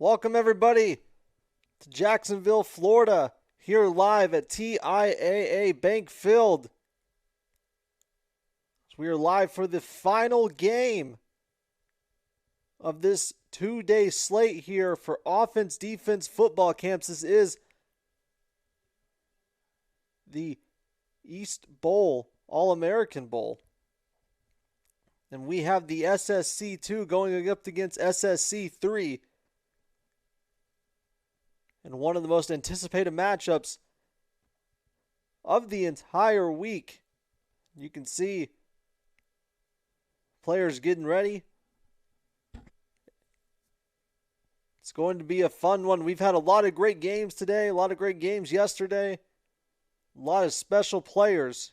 Welcome everybody to Jacksonville, Florida, here live at TIAA Bank Field. We are live for the final game of this two-day slate here for offense, defense, football camps. This is the East Bowl, All-American Bowl. And we have the SSC2 going up against SSC3. And one of the most anticipated matchups of the entire week. You can see players getting ready. It's going to be a fun one. We've had a lot of great games today, a lot of great games yesterday, a lot of special players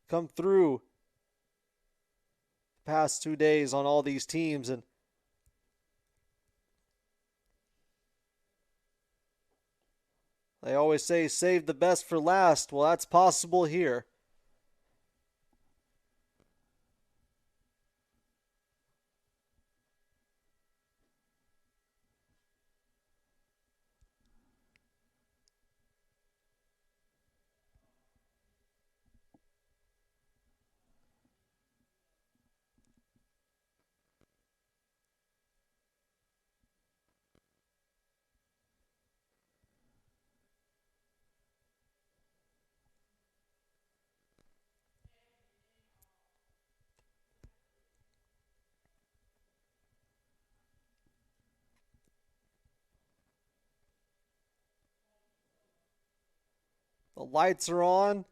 come through the past 2 days on all these teams, and they always say save the best for last. Well, that's possible here. The lights are on.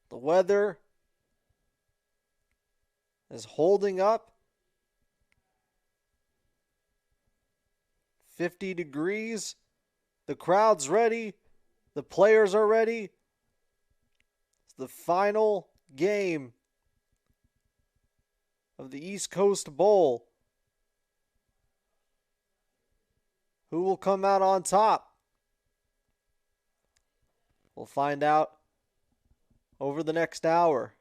The weather is holding up. 50 degrees. The crowd's ready. The players are ready. It's the final game of the East Coast Bowl. Who will come out on top? We'll find out over the next hour.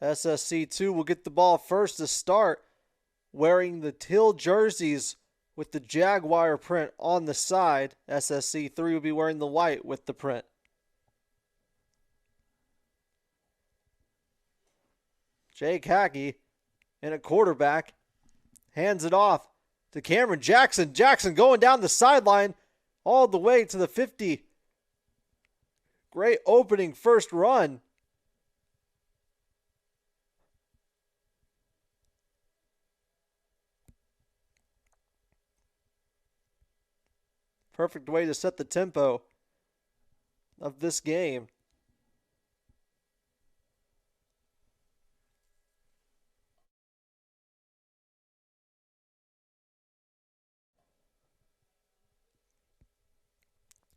SSC2 will get the ball first to start, wearing the teal jerseys with the Jaguar print on the side. SSC3 will be wearing the white with the print. Jake Hackey in a quarterback hands it off to Cameryn. Jackson going down the sideline all the way to the 50. Great opening first run. Perfect way to set the tempo of this game.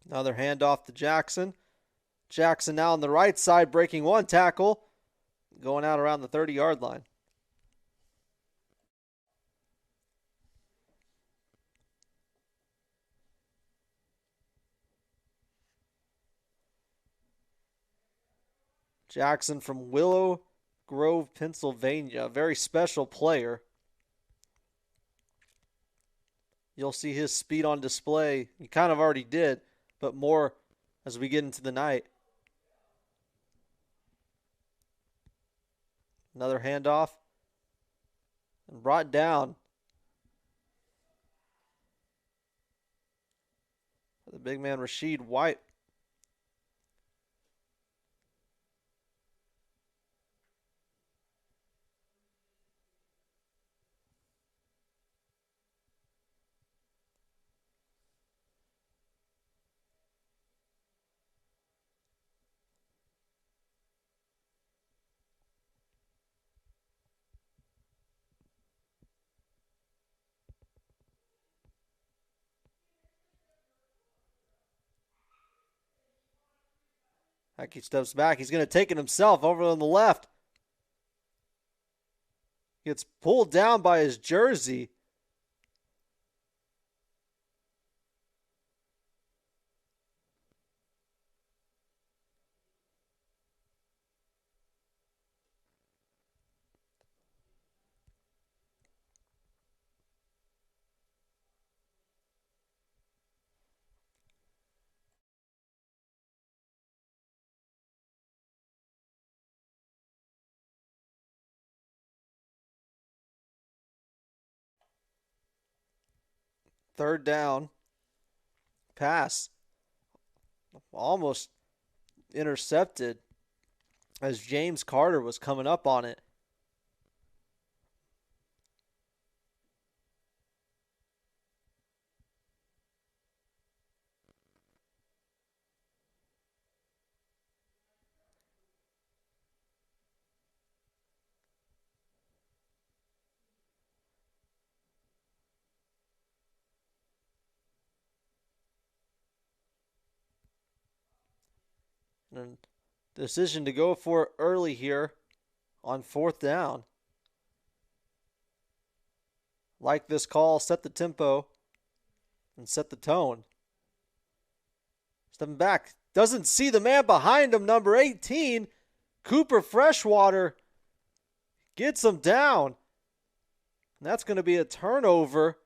Another handoff to Jackson. Jackson now on the right side, breaking one tackle, going out around the 30-yard line. Jackson from Willow Grove, Pennsylvania. A very special player. You'll see his speed on display. You kind of already did, but more as we get into the night. Another handoff. And brought down. The big man, Rashid White. Hackey steps back. He's going to take it himself over on the left. Gets pulled down by his jersey. Third down. Pass. Almost intercepted as James Carter was coming up on it. And decision to go for it early here on fourth down. Like this call, set the tempo and set the tone. Stepping back, doesn't see the man behind him, number 18, Cooper Freshwater, gets him down. And that's going to be a turnover.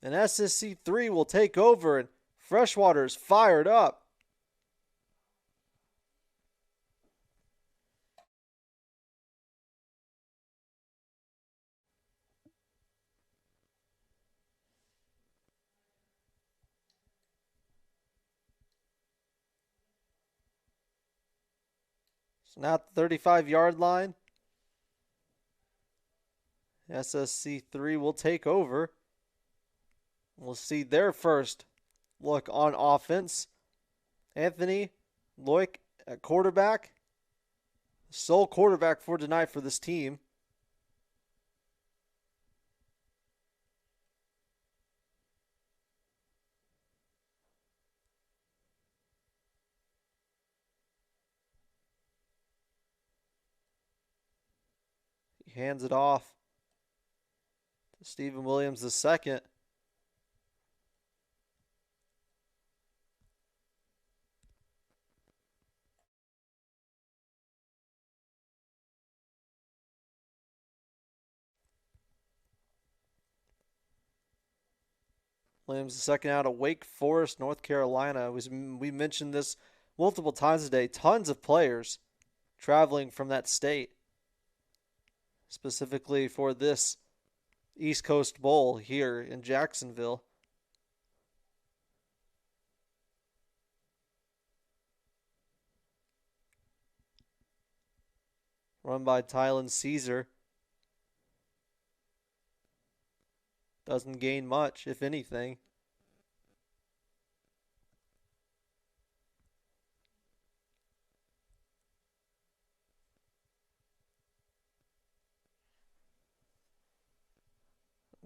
And SSC3 will take over, and Freshwater's fired up. So now at the 35-yard line, SSC3 will take over. We'll see their first look on offense. Anthony Loic at quarterback. Sole quarterback for tonight for this team. He hands it off to Stephen Williams II. Williams II out of Wake Forest, North Carolina. We mentioned this multiple times today. Tons of players traveling from that state, specifically for this East Coast Bowl here in Jacksonville. Run by Tylen Caesar. Doesn't gain much, if anything.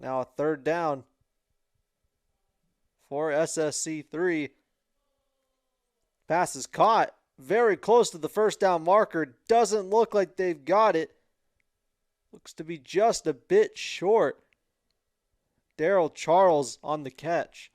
Now a third down for SSC3. Pass is caught very close to the first down marker. Doesn't look like they've got it. Looks to be just a bit short. Daryl Charles on the catch.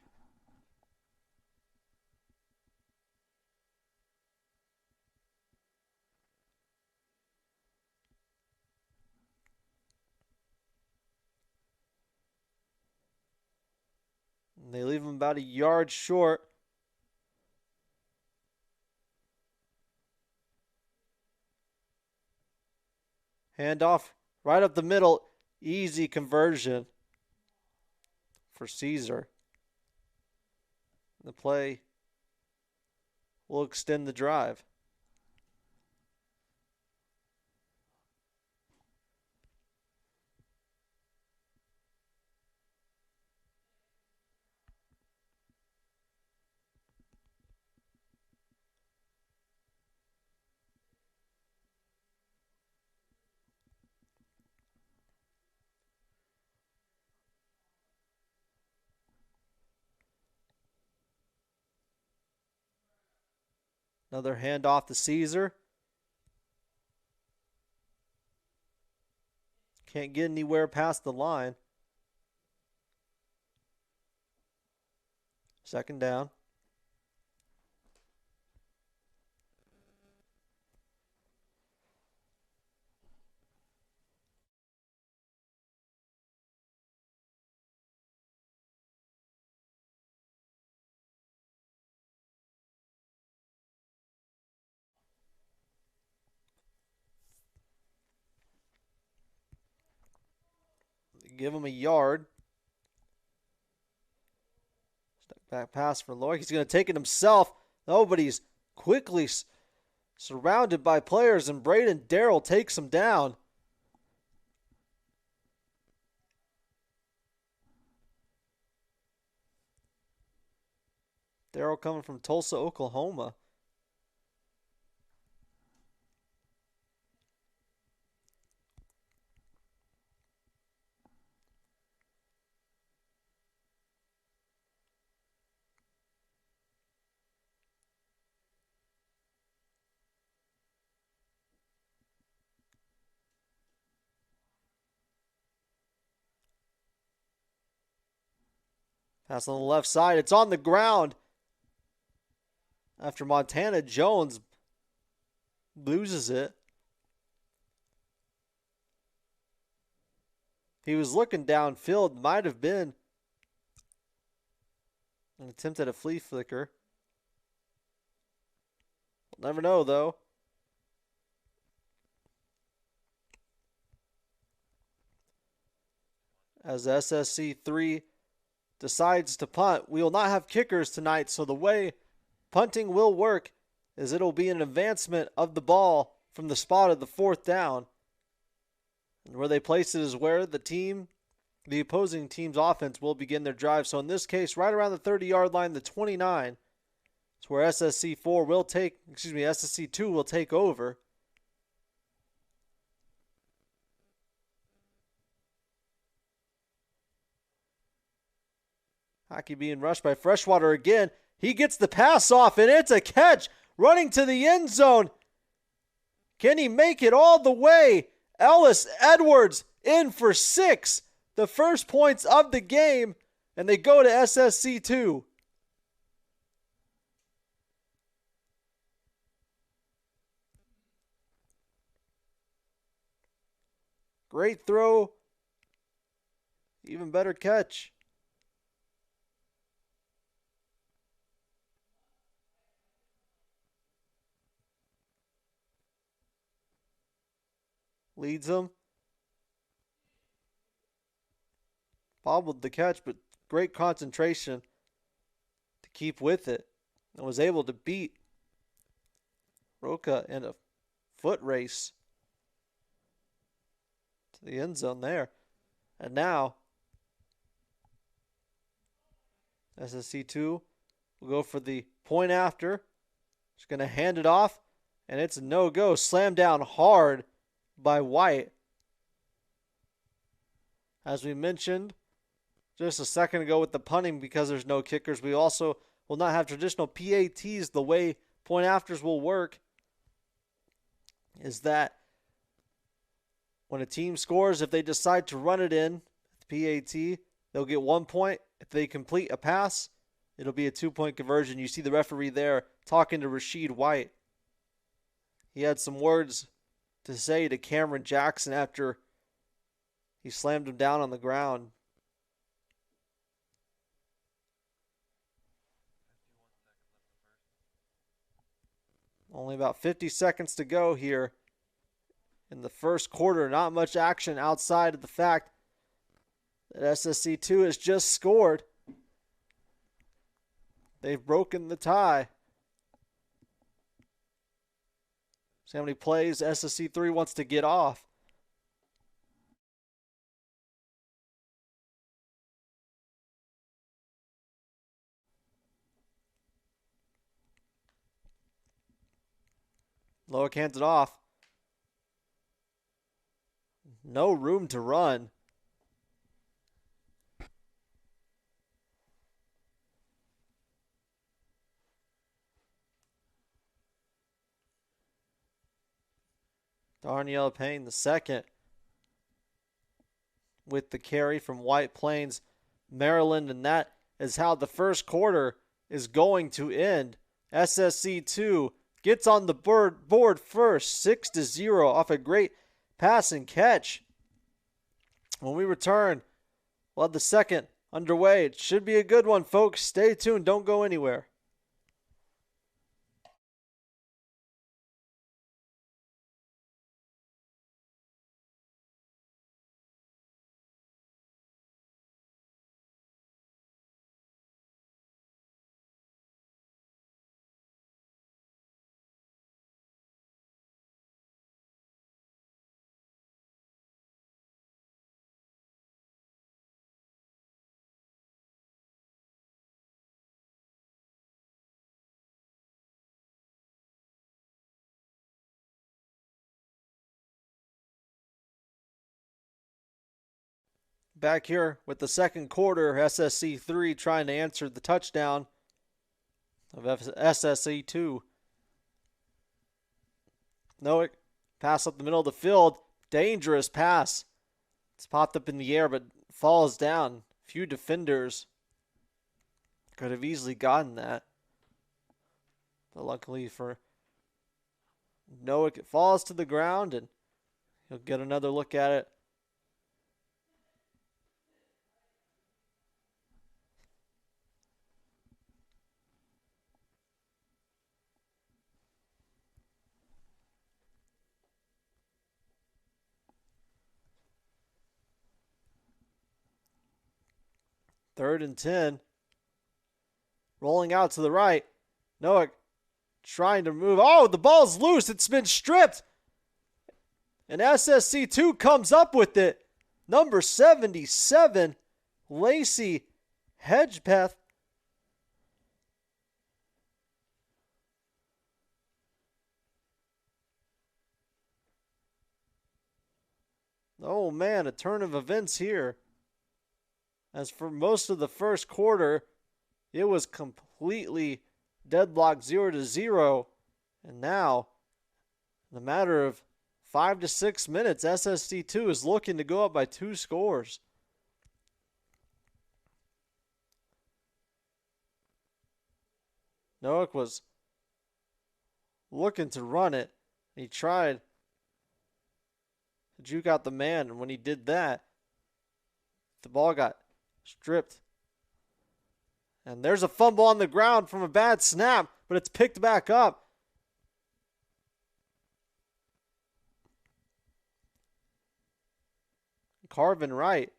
And they leave him about a yard short. Handoff right up the middle. Easy conversion for Caesar. The play will extend the drive. Another handoff to Caesar. Can't get anywhere past the line. Second down. Give him a yard. Step back pass for Loic. He's going to take it himself. Nobody's quickly surrounded by players, and Braden Darrell takes him down. Darrell coming from Tulsa, Oklahoma. Pass on the left side. It's on the ground after Montana Jones loses it. He was looking downfield. Might have been an attempt at a flea flicker. We'll never know, though. As SSC 3 decides to punt. We will not have kickers tonight, so the way punting will work is it'll be an advancement of the ball from the spot of the fourth down. And where they place it is where the opposing team's offense will begin their drive. So in this case, right around the 30-yard line, the 29, it's where SSC 2 will take over. Hockey being rushed by Freshwater again. He gets the pass off, and it's a catch running to the end zone. Can he make it all the way? Ellis Edwards in for 6. The first points of the game, and they go to SSC 2. Great throw. Even better catch. Leads him. Bobbled the catch, but great concentration to keep with it. And was able to beat Roca in a foot race to the end zone there. And now SSC 2 will go for the point after. Just going to hand it off, and it's a no-go. Slammed down hard by White. As we mentioned just a second ago with the punting, because there's no kickers, we also will not have traditional PATs. The way point afters will work is that when a team scores, if they decide to run it in the PAT, they'll get 1 point. If they complete a pass, it'll be a 2-point conversion. You see the referee there talking to Rashid White. He had some words to say to Cameryn Jackson after he slammed him down on the ground. Only about 50 seconds to go here in the first quarter. Not much action outside of the fact that SSC 2 has just scored. They've broken the tie. See how many plays SSC 3 wants to get off. Loic hands it off. No room to run. Darnielle Payne the second with the carry from White Plains, Maryland, and that is how the first quarter is going to end. SSC2 gets on the board first, 6-0 off a great pass and catch. When we return, we'll have the second underway. It should be a good one, folks. Stay tuned. Don't go anywhere. Back here with the second quarter, SSC3 trying to answer the touchdown of SSC2. Noack, pass up the middle of the field. Dangerous pass. It's popped up in the air but falls down. Few defenders could have easily gotten that. But luckily for Noack, it falls to the ground and he'll get another look at it. Third and 10. Rolling out to the right. Noack trying to move. Oh, the ball's loose. It's been stripped. And SSC2 comes up with it. Number 77, Lacey Hedgepeth. Oh man, a turn of events here. As for most of the first quarter, it was completely deadlocked 0-0. And now, in a matter of 5 to 6 minutes, SSC2 is looking to go up by 2 scores. Noack was looking to run it. He tried to juke out the man, and when he did that, the ball got stripped. And there's a fumble on the ground from a bad snap, but it's picked back up. Carvin Wright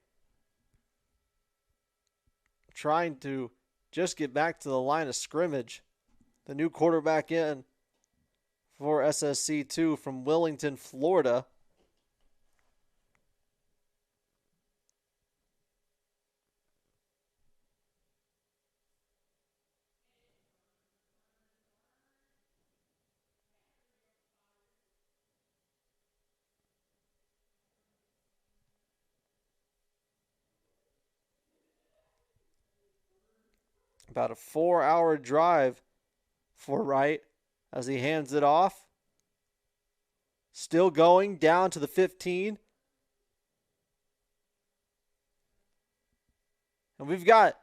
trying to just get back to the line of scrimmage. The new quarterback in for SSC2 from Willington, Florida. About a 4-hour drive for Wright as he hands it off. Still going down to the 15. And we've got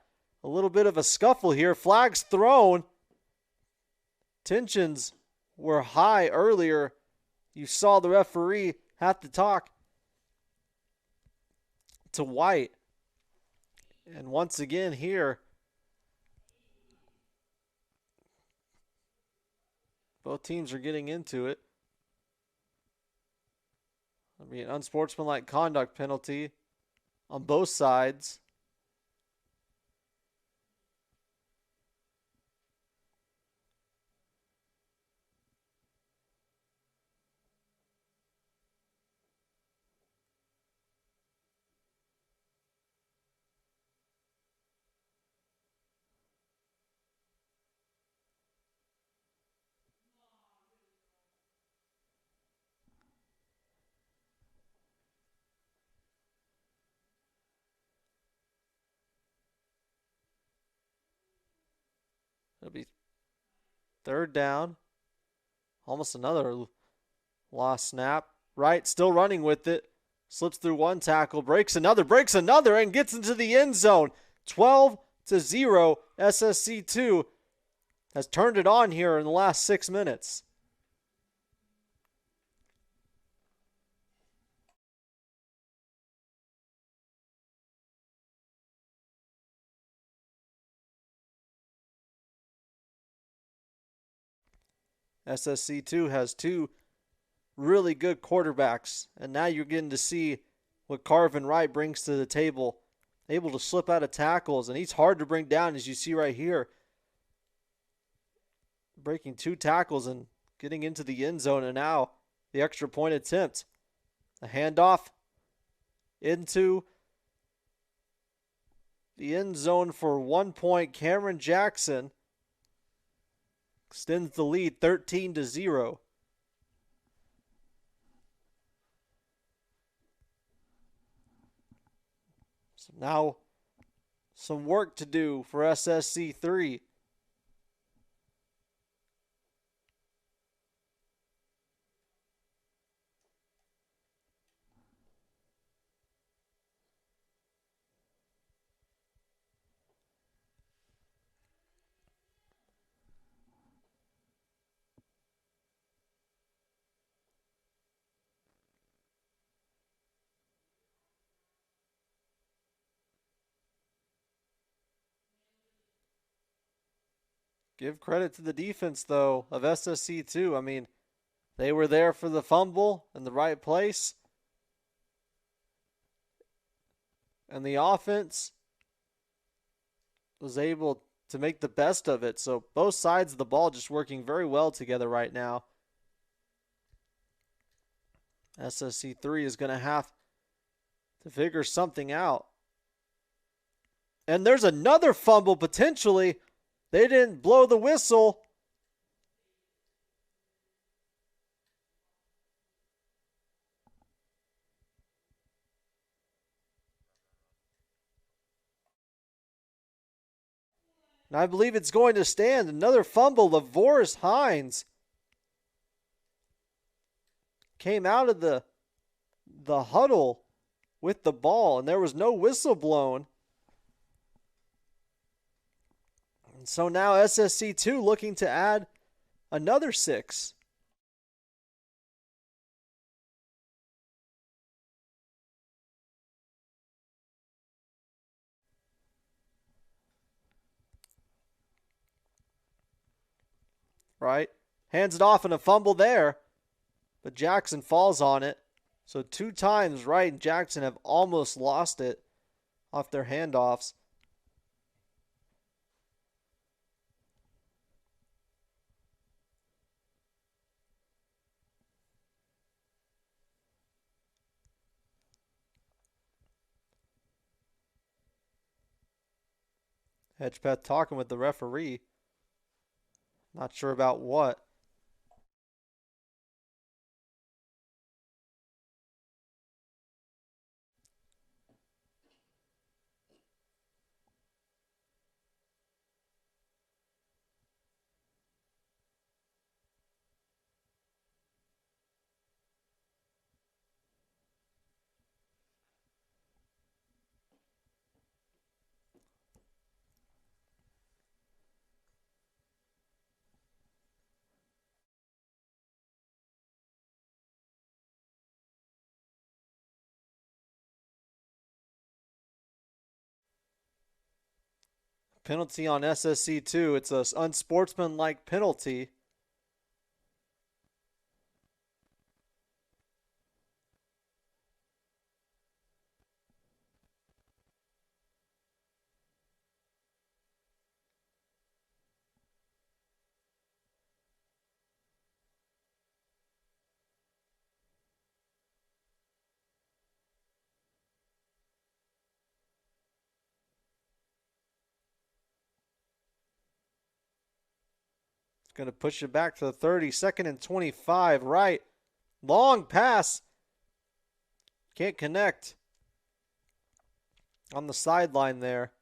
a little bit of a scuffle here. Flags thrown. Tensions were high earlier. You saw the referee have to talk to White. And once again here, both teams are getting into it. It'll be an unsportsmanlike conduct penalty on both sides. It'll be third down. Almost another lost snap. Wright still running with it. Slips through one tackle, breaks another, and gets into the end zone. 12-0. SSC2 has turned it on here in the last 6 minutes. SSC2 has 2 really good quarterbacks, and now you're getting to see what Carvin Wright brings to the table. Able to slip out of tackles, and he's hard to bring down, as you see right here. Breaking 2 tackles and getting into the end zone, and now the extra point attempt. A handoff into the end zone for 1 point. Cameryn Jackson extends the lead 13-0. So now some work to do for SSC3. Give credit to the defense, though, of SSC2. I mean, they were there for the fumble in the right place. And the offense was able to make the best of it. So both sides of the ball just working very well together right now. SSC3 is going to have to figure something out. And there's another fumble potentially. They didn't blow the whistle. And I believe it's going to stand. Another fumble. LaVoris Hines came out of the huddle with the ball, and there was no whistle blown. And so now SSC2 looking to add another 6. Right? Hands it off and a fumble there, but Jackson falls on it. So 2 times Wright and Jackson have almost lost it off their handoffs. Hedgepeth talking with the referee. Not sure about what. Penalty on SSC2. It's an unsportsmanlike penalty. Going to push it back to the 30. 2nd and 25. Right. Long pass. Can't connect on the sideline there.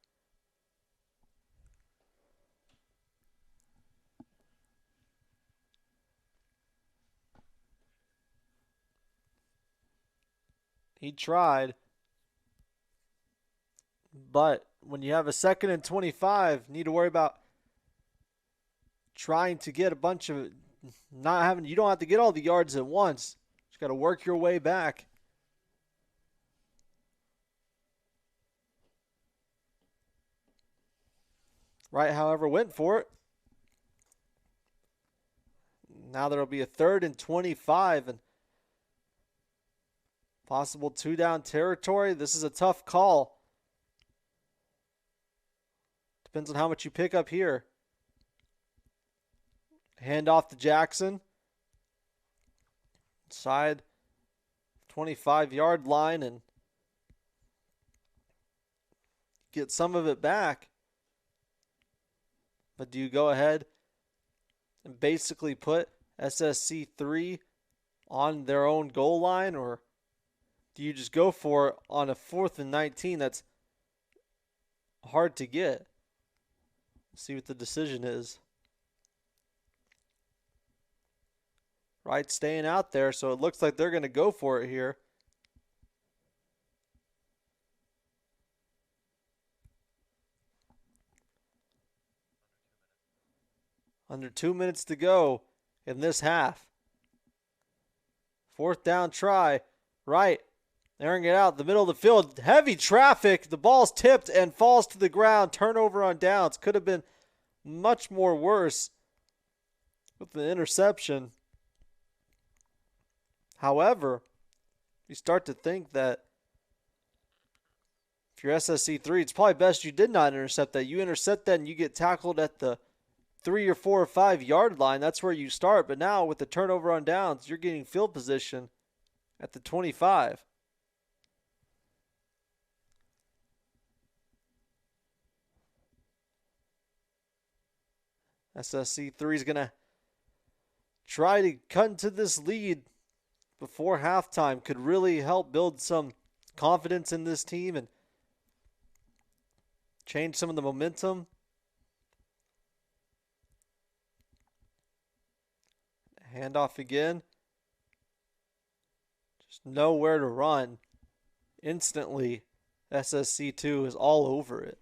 He tried. But when you have a 2nd and 25, you need to worry about trying to get a bunch of not having, you don't have to get all the yards at once. Just got to work your way back. Wright, however, went for it. Now there'll be a 3rd and 25 and possible 2-down territory. This is a tough call. Depends on how much you pick up here. Hand off to Jackson. Side 25-yard line and get some of it back. But do you go ahead and basically put SSC 3 on their own goal line, or do you just go for it on a 4th and 19 that's hard to get? See what the decision is. Right, staying out there, so it looks like they're going to go for it here. Under 2 minutes to go in this half. 4th down try. Right, airing it out the middle of the field. Heavy traffic. The ball's tipped and falls to the ground. Turnover on downs. Could have been much more worse with the interception. However, you start to think that if you're SSC 3, it's probably best you did not intercept that. You intercept that and you get tackled at the 3 or 4 or 5 yard line. That's where you start. But now with the turnover on downs, you're getting field position at the 25. SSC 3 is going to try to cut into this lead before halftime. Could really help build some confidence in this team and change some of the momentum. Handoff again. Just nowhere to run. Instantly, SSC2 is all over it.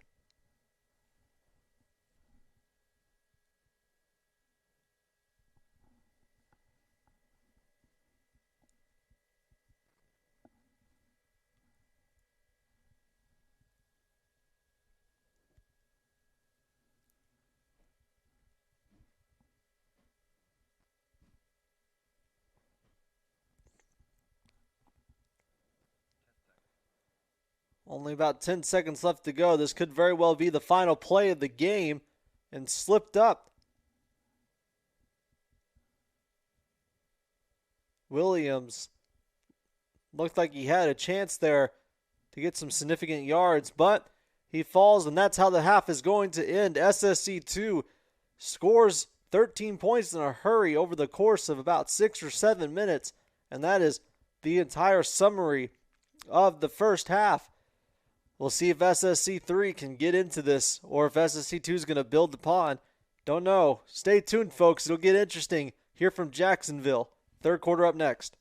Only about 10 seconds left to go. This could very well be the final play of the game, and slipped up. Williams looked like he had a chance there to get some significant yards, but he falls, and that's how the half is going to end. SSC 2 scores 13 points in a hurry over the course of about 6 or 7 minutes, and that is the entire summary of the first half. We'll see if SSC 3 can get into this or if SSC 2 is going to build upon. Don't know. Stay tuned, folks. It'll get interesting. Here from Jacksonville. Third quarter up next.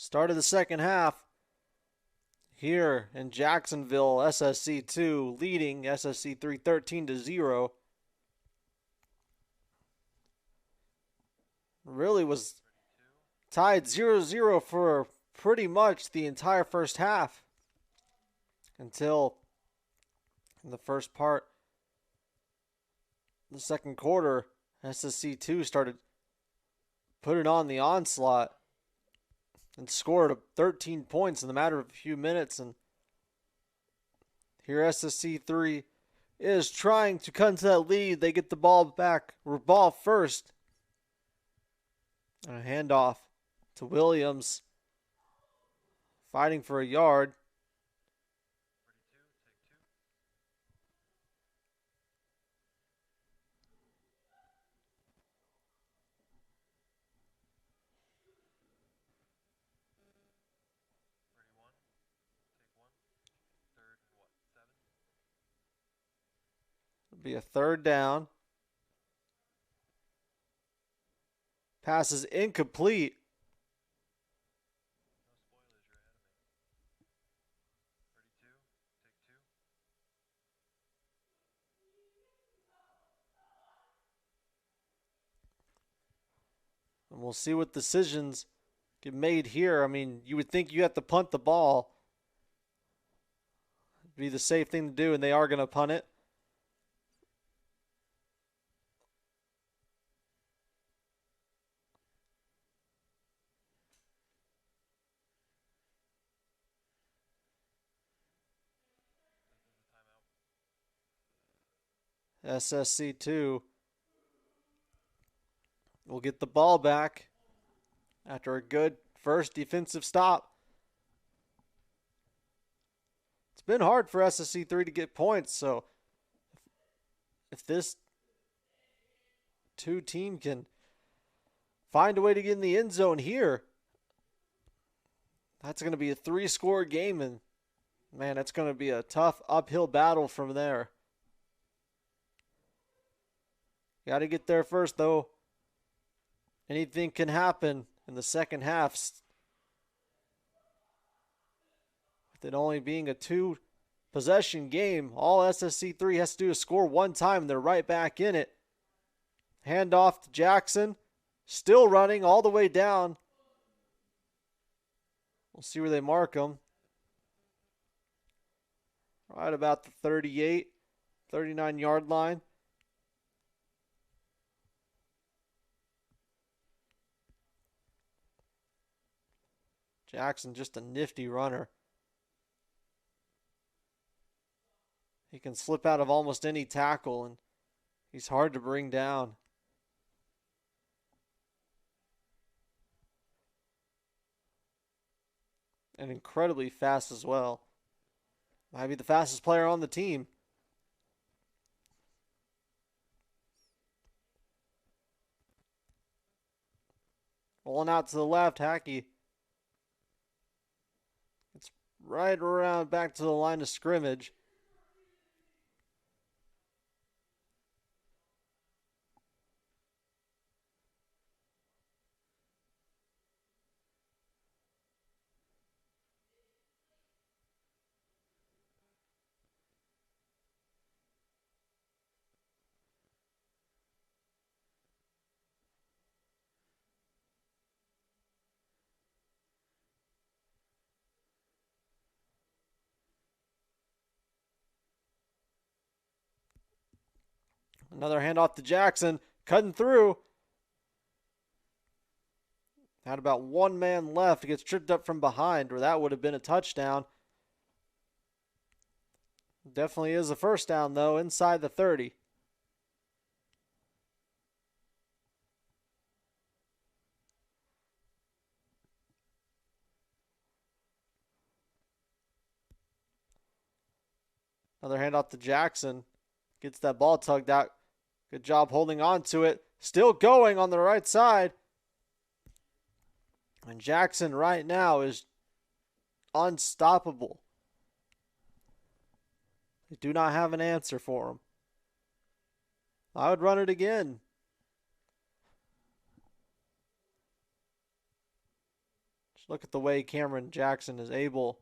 Start of the second half here in Jacksonville. SSC 2 leading SSC 3 13-0. Really was tied 0-0 for pretty much the entire first half until in the first part the second quarter, SSC 2 started putting on the onslaught and scored 13 points in the matter of a few minutes. And here SSC 3 is trying to cut into that lead. They get the ball back, or ball first. And a handoff to Williams, fighting for a yard. It'll be a third down. Pass is incomplete. And we'll see what decisions get made here. I mean, you would think you have to punt the ball. It'd be the safe thing to do, and they are going to punt it. SSC 2 will get the ball back after a good first defensive stop. It's been hard for SSC 3 to get points, so if this 2 team can find a way to get in the end zone here, that's going to be a 3-score game, and man, that's going to be a tough uphill battle from there. Got to get there first, though. Anything can happen in the second half. With it only being a 2-possession game, all SSC 3 has to do is score one time, and they're right back in it. Handoff to Jackson. Still running all the way down. We'll see where they mark him. Right about the 38, 39-yard line. Jackson, just a nifty runner. He can slip out of almost any tackle, and he's hard to bring down. And incredibly fast as well. Might be the fastest player on the team. Rolling out to the left, Hackey. It's right around back to the line of scrimmage. Another handoff to Jackson, cutting through. Had about one man left. Gets tripped up from behind, or that would have been a touchdown. Definitely is a first down, though, inside the 30. Another handoff to Jackson. Gets that ball tugged out. Good job holding on to it. Still going on the right side. And Jackson right now is unstoppable. They do not have an answer for him. I would run it again. Look at the way Cameryn Jackson is able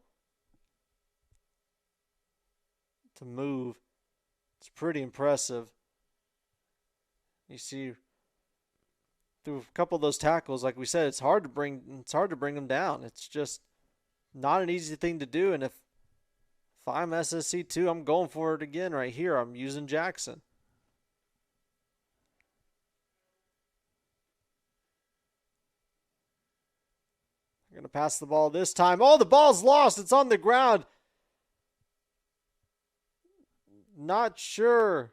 to move. It's pretty impressive. You see, through a couple of those tackles, like we said, it's hard to bring them down. It's just not an easy thing to do. And if I'm SSC2, I'm going for it again right here. I'm using Jackson. I'm going to pass the ball this time. Oh, the ball's lost. It's on the ground. Not sure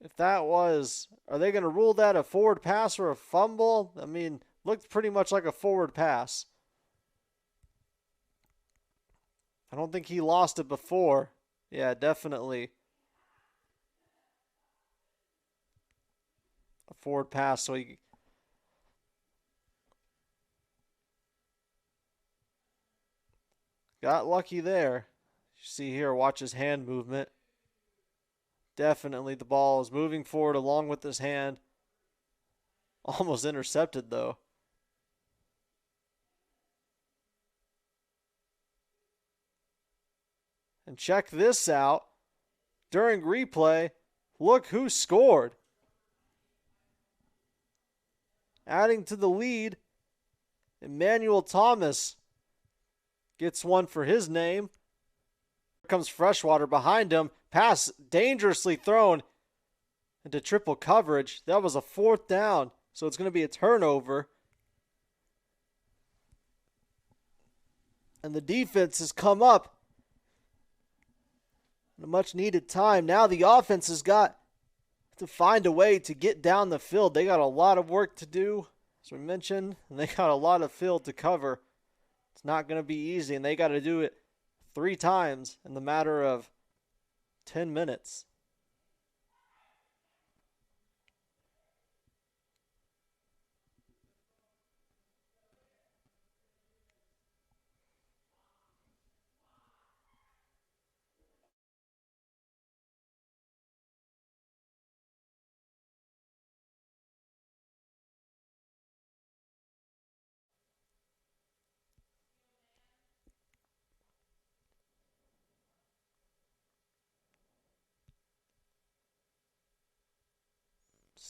if that was. Are they going to rule that a forward pass or a fumble? I mean, looked pretty much like a forward pass. I don't think he lost it before. Yeah, definitely a forward pass. So he got lucky there. You see here, watch his hand movement. Definitely the ball is moving forward along with his hand. Almost intercepted though. And check this out. During replay, look who scored. Adding to the lead, Emmanuel Thomas gets one for his name. Here comes Freshwater behind him. Pass dangerously thrown into triple coverage. That was a 4th down, so it's going to be a turnover. And the defense has come up in a much needed time. Now the offense has got to find a way to get down the field. They got a lot of work to do, as we mentioned, and they got a lot of field to cover. It's not going to be easy, and they got to do it 3 times in the matter of 10 minutes.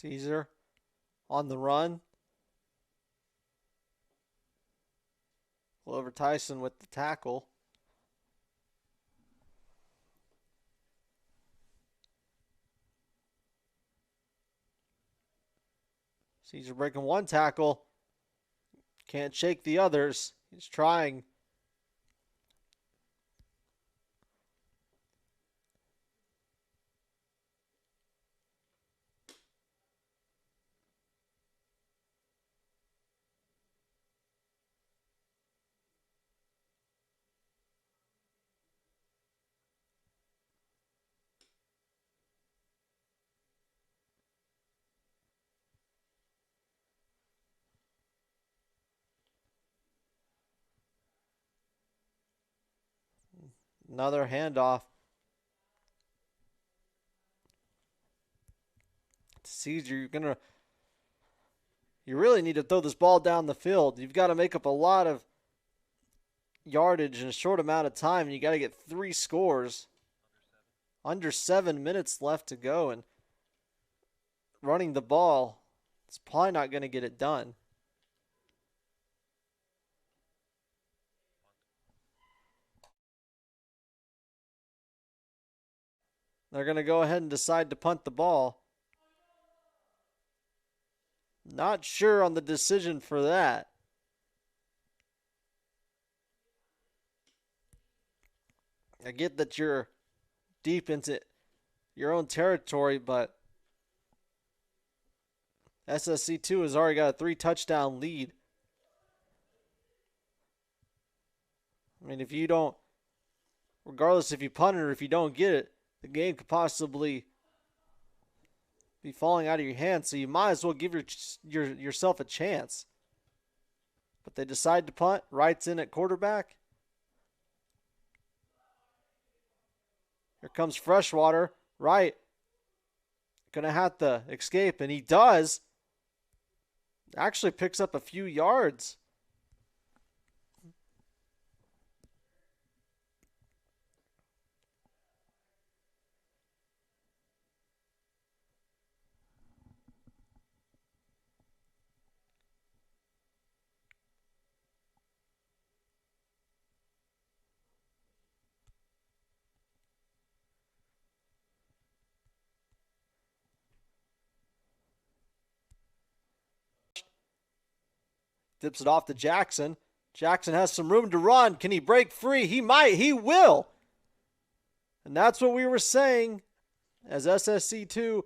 Caesar on the run. Glover Tyson with the tackle. Caesar breaking one tackle. Can't shake the others. He's trying. Another handoff. Caesar, you really need to throw this ball down the field. You've got to make up a lot of yardage in a short amount of time, and you got to get 3 scores. Under 7 minutes left to go, and running the ball, it's probably not going to get it done. They're going to go ahead and decide to punt the ball. Not sure on the decision for that. I get that you're deep into your own territory, but SSC2 has already got a 3-touchdown lead. I mean, if you don't, regardless if you punt it or if you don't get it, the game could possibly be falling out of your hands, so you might as well give yourself a chance. But they decide to punt. Wright's in at quarterback. Here comes Freshwater. Wright going to have to escape, and he does. Actually picks up a few yards. Dips it off to Jackson. Jackson has some room to run. Can he break free? He might. He will. And that's what we were saying as SSC2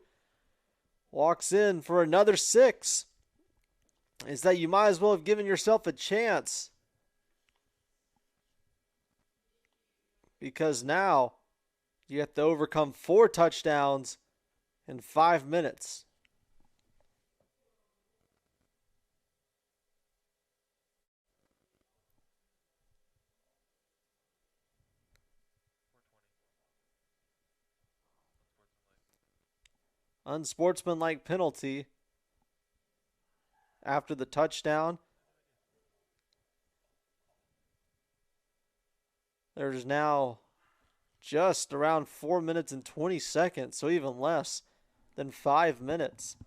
walks in for another 6. Is that you might as well have given yourself a chance. Because now you have to overcome 4 touchdowns in 5 minutes. Unsportsmanlike penalty after the touchdown. There's now just around 4 minutes and 20 seconds, so even less than 5 minutes.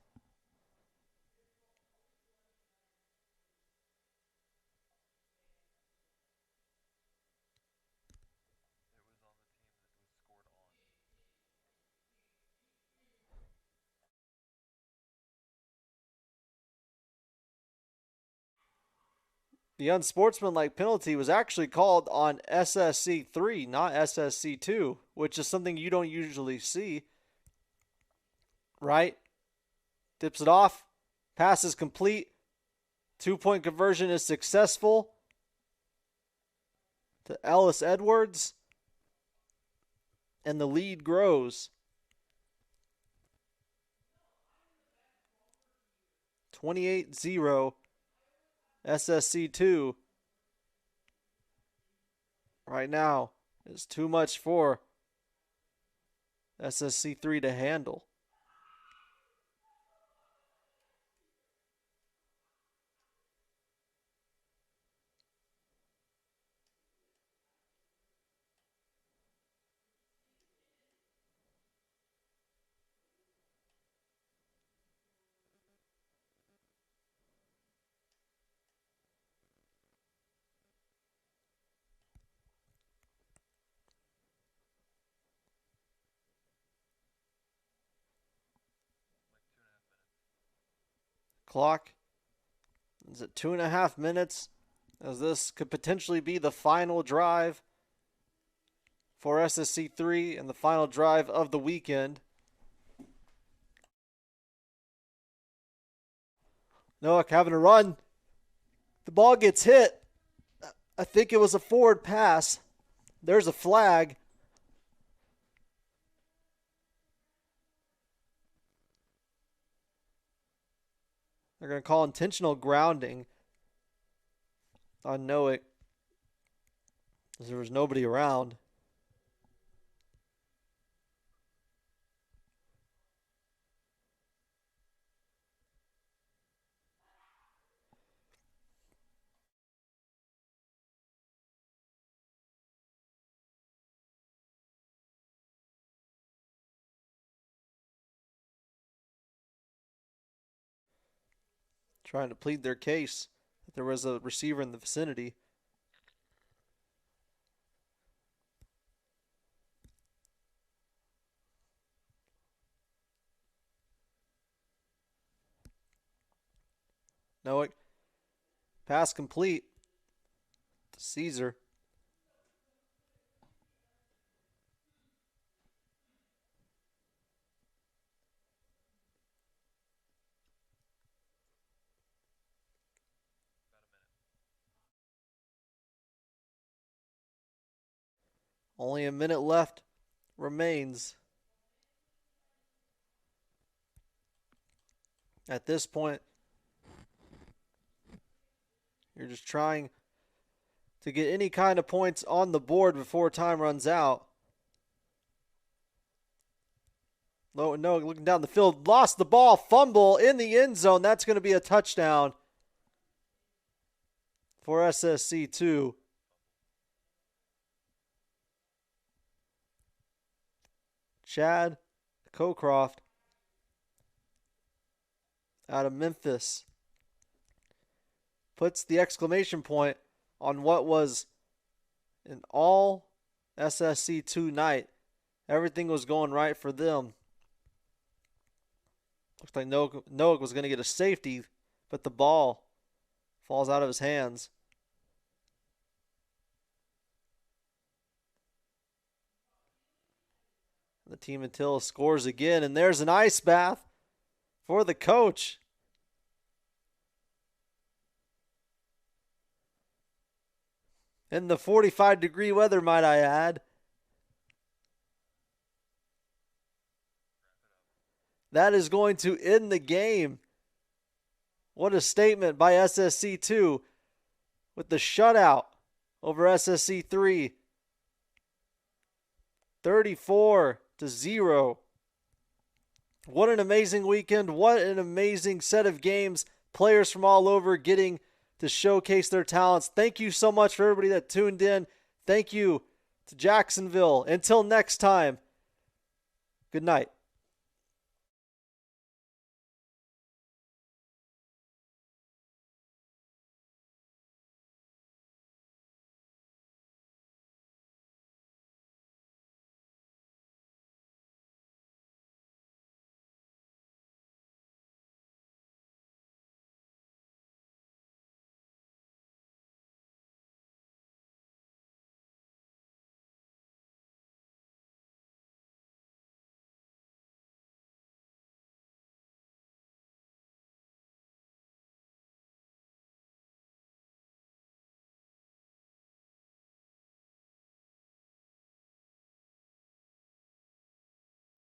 The unsportsmanlike penalty was actually called on SSC3, not SSC2, which is something you don't usually see. Right? Dips it off. Pass is complete. 2-point conversion is successful to Ellis Edwards. And the lead grows. 28-0. SSC2 right now is too much for SSC3 to handle. Clock is at 2.5 minutes, as this could potentially be the final drive for SSC3 and the final drive of the weekend. Noack having a run. The ball gets hit. I think it was a forward pass. There's a flag. They're going to call intentional grounding on Noack, because there was nobody around. Trying to plead their case that there was a receiver in the vicinity. Noack, pass complete to Caesar. Only a minute left remains. At this point, you're just trying to get any kind of points on the board before time runs out. No, looking down the field, lost the ball, fumble in the end zone. That's going to be a touchdown for SSC2. Chad Cocroft out of Memphis puts the exclamation point on what was an all SSC2 night. Everything was going right for them. Looks like Noack was going to get a safety, but the ball Falls out of his hands. The team until scores again, and there's an ice bath for the coach. In the 45-degree weather, might I add. That is going to end the game. What a statement by SSC2 with the shutout over SSC3. 34-0. What an amazing weekend. What an amazing set of games. Players from all over getting to showcase their talents. Thank you so much for everybody that tuned in. Thank you to Jacksonville. Until next time, good night.